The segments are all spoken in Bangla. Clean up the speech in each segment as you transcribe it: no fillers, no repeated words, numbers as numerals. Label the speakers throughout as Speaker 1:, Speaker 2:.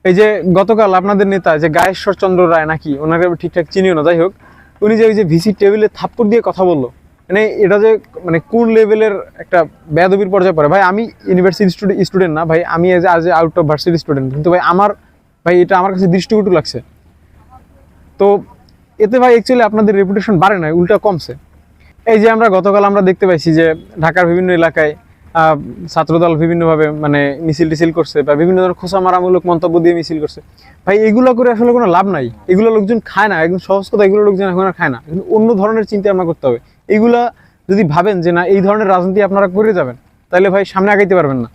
Speaker 1: এই যে গতকাল আপনাদের নেতা যে গায়েশ্বর চন্দ্র রায় নাকি, ওনাকে ঠিকঠাক চিনিও না, যাই হোক, উনি যে ওই যে ভিসি টেবিলে থাপ্পড় দিয়ে কথা বললো, মানে এটা যে মানে কোন লেভেলের একটা বেয়াদবির পর্যায়ে পড়ে। ভাই আমি ইউনিভার্সিটি স্টুডেন্ট না ভাই, আমি as out of varsity student, কিন্তু ভাই ভাই এটা আমার কাছে দৃষ্টিকটু লাগছে। তো এতে ভাই অ্যাকচুয়ালি আপনাদের রেপুটেশন বাড়ে না, উল্টা কমছে। এই যে গতকাল আমরা দেখতে পাইছি যে ঢাকার বিভিন্ন এলাকায় ছাত্রদল বিভিন্নভাবে মানে মিছিল টিছিল করছে বা বিভিন্ন ধরনের খোঁচা মারামূলক মন্তব্য দিয়ে মিছিল করছে। ভাই এগুলো করে আসলে কোনো লাভ নাই, এগুলো লোকজন খায় না, একদম সহজ কথা, এগুলো লোকজন এখন আর খায় না। কিন্তু অন্য ধরনের চিন্তা ভাবনা করতে হবে। এগুলা যদি ভাবেন যে না এই ধরনের রাজনীতি আপনারা করে যাবেন, তাহলে ভাই সামনে আগাইতে পারবেন না।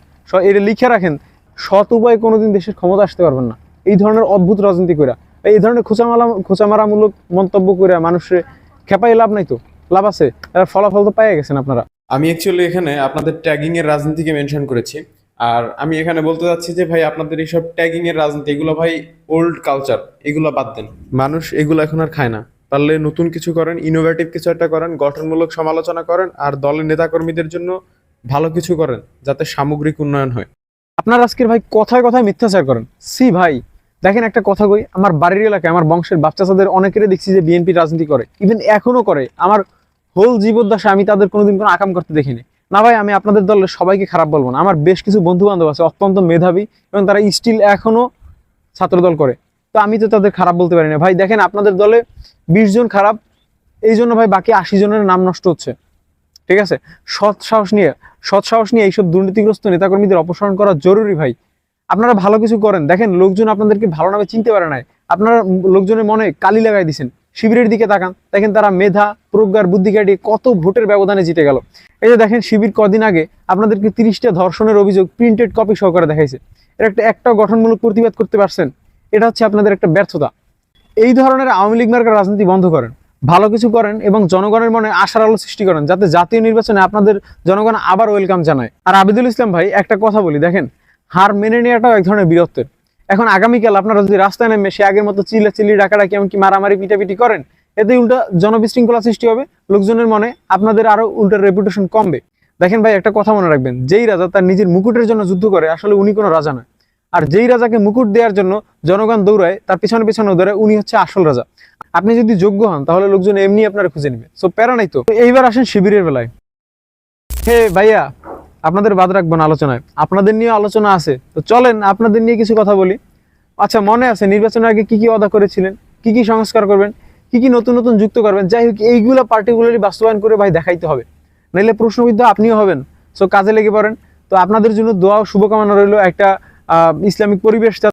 Speaker 1: এটা লিখে রাখেন, সৎ উপায়ে কোনোদিন দেশের ক্ষমতা আসতে পারবেন না এই ধরনের অদ্ভুত রাজনীতি করে। এই ধরনের খোঁচা মারামূলক মন্তব্য করে মানুষের খেপাই লাভ নাই, তো লাভ আছে? এর ফলাফল তো পাইয়া গেছেন আপনারা।
Speaker 2: আমি অ্যাকচুয়ালি এখানে আপনাদের ট্যাগিং এর রাজনীতিকে মেনশন করেছি। আর আমি এখানে বলতে চাচ্ছি যে ভাই আপনাদের এইসব ট্যাগিং এর রাজনীতি এগুলো ভাই ওল্ড কালচার, এগুলো বাদ দেন। মানুষ এগুলো এখন আর খায় না। পারলে নতুন কিছু করেন, ইনোভেটিভ কিছু একটা করেন, গঠনমূলক সমালোচনা করেন, আর দলের নেতাকর্মীদের জন্য ভালো কিছু করেন যাতে সামগ্রিক উন্নয়ন হয়।
Speaker 1: আপনার আজকের ভাই কথায় কথায় মিথ্যাচার করেন। সি ভাই, দেখেন একটা কথা কই, আমার বাড়ির এলাকায় আমার বংশের বাচ্চাদের অনেকেরই দেখছি যে বিএনপি রাজনীতি করে, ইভেন এখনো করে। আমার হোল জীবদ্দশা আমি তাদের কোনোদিন কোনো আকাম করতে দেখিনি। না ভাই, আমি আপনাদের দলের সবাইকে খারাপ বলবো না, আমার বেশ কিছু বন্ধু বান্ধব আছে অত্যন্ত মেধাবী এবং তারা স্টিল এখনো ছাত্রদল করে, তো আমি তো তাদের খারাপ বলতে পারি না। ভাই দেখেন আপনাদের দলে 20 জন খারাপ, এই জন্য ভাই বাকি 80 জনের নাম নষ্ট হচ্ছে। ঠিক আছে, সৎ সাহস নিয়ে এইসব দুর্নীতিগ্রস্ত নেতাকর্মীদের অপসারণ করা জরুরি ভাই। আপনারা ভালো কিছু করেন, দেখেন লোকজন আপনাদেরকে ভালো নামে চিনতে পারে নাই, আপনারা লোকজনের মনে কালি লাগাই দিচ্ছেন। শিবিরের দিকে তাকান, দেখেন তারা মেধা প্রজ্ঞার বুদ্ধি কাটিয়ে কত ভোটের ব্যবধানে জিতে গেল। এই যে দেখেন শিবির কদিন আগে আপনাদেরকে 30টা ধর্ষণের অভিযোগ প্রিন্টেড কপি সহকারে দেখাইছে, এর একটা গঠনমূলক প্রতিবাদ করতে পারছেন? এটা হচ্ছে আপনাদের একটা ব্যর্থতা। এই ধরনের আওয়ামী লীগ মার্কার রাজনীতি বন্ধ করেন, ভালো কিছু করেন এবং জনগণের মনে আশার আলো সৃষ্টি করেন, যাতে জাতীয় নির্বাচনে আপনাদের জনগণ আবার ওয়েলকাম জানায়। আর আবিদুল ইসলাম ভাই একটা কথা বলি, দেখেন হার মেনে নেওয়াটাও এক ধরনের বীরত্বের। এখন আগামীকাল আপনারা যদি রাস্তায় নেমে সে আগের মতো চিল্লাচিল্লি ডাকাডাকি এমনকি মারামারি পিটাপিটি করেন, এতে উল্টা জনবিশৃঙ্খলা সৃষ্টি হবে, লোকজনের মনে আপনাদের আরো উল্টা রেপুটেশন কমবে। দেখেন ভাই একটা কথা মনে রাখবেন, যেই রাজা তার নিজের মুকুটের জন্য যুদ্ধ করে আসলে উনি কোনো রাজা নয়। আর যেই রাজাকে মুকুট দেওয়ার জন্য জনগণ দৌড়ায়, তার পিছনে পিছনে দৌড়ায়, উনি হচ্ছে আসল রাজা। আপনি যদি যোগ্য হন তাহলে লোকজন এমনি আপনারা খুঁজে নেবে, সো প্যারা নাই তো। এইবার আসেন শিবিরের বেলায়। হে ভাইয়া, আপনাদের বাদ রাখবো না আলোচনায়, আপনাদের নিয়ে আলোচনা আছে, তো চলেন আপনাদের নিয়ে কিছু কথা বলি। আচ্ছা, মনে আছে নির্বাচনের আগে কি কি ওয়াদা করেছিলেন, কি কি সংস্কার করবেন, কি কি নতুন নতুন যুক্ত করবেন? যাই হোক, এইগুলো পার্টিকুলারলি বাস্তবায়ন করে ভাই দেখাইতে হবে, নাইলে প্রশ্নবিদ্ধ আপনিও হবেন। সো কাজে লেগে পড়েন। তো আপনাদের জন্য দোয়া ও শুভকামনা রইল, একটা ইসলামিক পরিবেশ